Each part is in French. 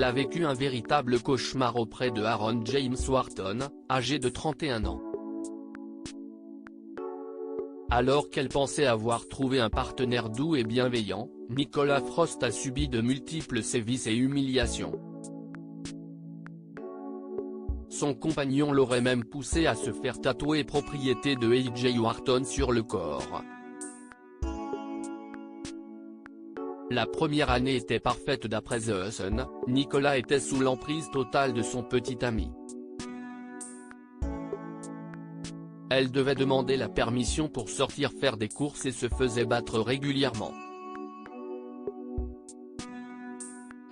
elle a vécu un véritable cauchemar auprès de Aaron James Wharton, âgé de 31 ans. Alors qu'elle pensait avoir trouvé un partenaire doux et bienveillant, Nicolas Frost a subi de multiples sévices et humiliations. Son compagnon l'aurait même poussé à se faire tatouer propriété de A.J. Wharton sur le corps. La première année était parfaite d'après The Sun, Nicolas était sous l'emprise totale de son petit ami. Elle devait demander la permission pour sortir faire des courses et se faisait battre régulièrement.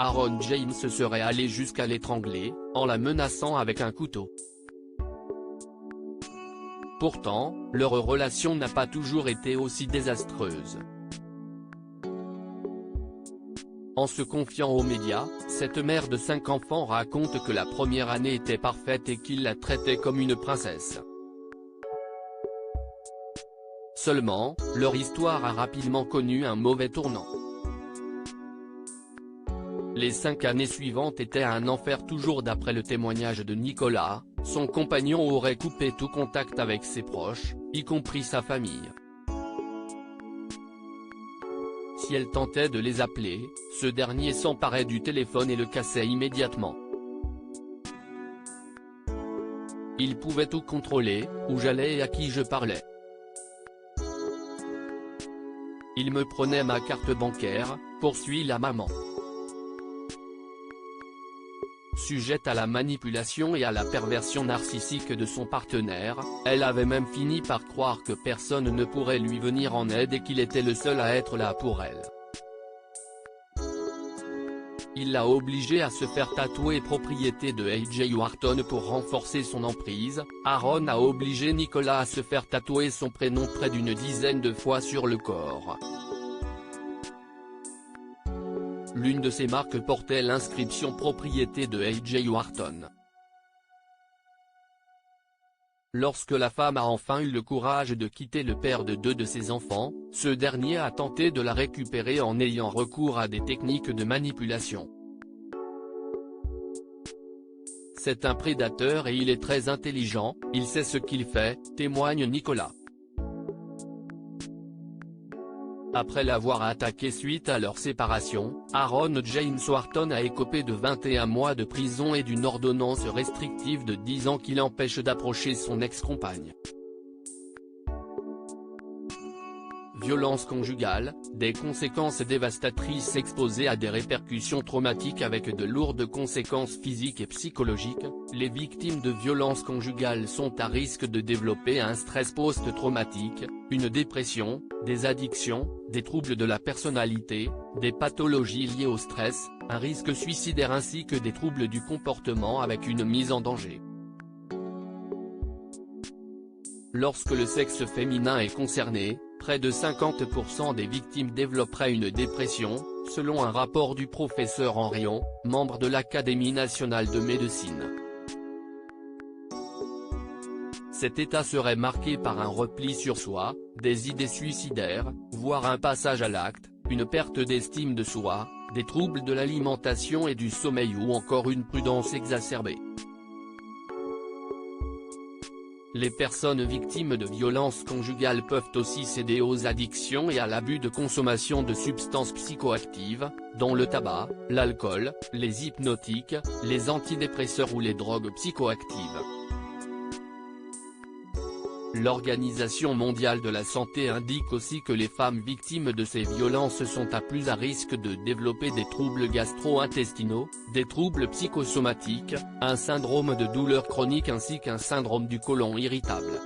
Aaron James serait allé jusqu'à l'étrangler, en la menaçant avec un couteau. Pourtant, leur relation n'a pas toujours été aussi désastreuse. En se confiant aux médias, cette mère de 5 enfants raconte que la première année était parfaite et qu'il la traitait comme une princesse. Seulement, leur histoire a rapidement connu un mauvais tournant. Les 5 années suivantes étaient un enfer toujours d'après le témoignage de Nicolas, son compagnon aurait coupé tout contact avec ses proches, y compris sa famille. Si elle tentait de les appeler, ce dernier s'emparait du téléphone et le cassait immédiatement. Il pouvait tout contrôler, où j'allais et à qui je parlais. Il me prenait ma carte bancaire, poursuit la maman. Sujette à la manipulation et à la perversion narcissique de son partenaire, elle avait même fini par croire que personne ne pourrait lui venir en aide et qu'il était le seul à être là pour elle. Il l'a obligée à se faire tatouer propriété de A.J. Wharton pour renforcer son emprise. Aaron a obligé Nicolas à se faire tatouer son prénom près d'une dizaine de fois sur le corps. L'une de ces marques portait l'inscription propriété de A.J. Wharton. Lorsque la femme a enfin eu le courage de quitter le père de 2 de ses enfants, ce dernier a tenté de la récupérer en ayant recours à des techniques de manipulation. C'est un prédateur et il est très intelligent, il sait ce qu'il fait, témoigne Nicolas. Après l'avoir attaqué suite à leur séparation, Aaron James Wharton a écopé de 21 mois de prison et d'une ordonnance restrictive de 10 ans qui l'empêche d'approcher son ex-compagne. Violence conjugale, des conséquences dévastatrices exposées à des répercussions traumatiques avec de lourdes conséquences physiques et psychologiques, les victimes de violences conjugales sont à risque de développer un stress post-traumatique, une dépression, des addictions, des troubles de la personnalité, des pathologies liées au stress, un risque suicidaire ainsi que des troubles du comportement avec une mise en danger. Lorsque le sexe féminin est concerné, près de 50% des victimes développeraient une dépression, selon un rapport du professeur Henrion, membre de l'Académie nationale de médecine. Cet état serait marqué par un repli sur soi, des idées suicidaires, voire un passage à l'acte, une perte d'estime de soi, des troubles de l'alimentation et du sommeil ou encore une prudence exacerbée. Les personnes victimes de violences conjugales peuvent aussi céder aux addictions et à l'abus de consommation de substances psychoactives, dont le tabac, l'alcool, les hypnotiques, les antidépresseurs ou les drogues psychoactives. L'Organisation mondiale de la santé indique aussi que les femmes victimes de ces violences sont à risque de développer des troubles gastro-intestinaux, des troubles psychosomatiques, un syndrome de douleur chronique ainsi qu'un syndrome du côlon irritable.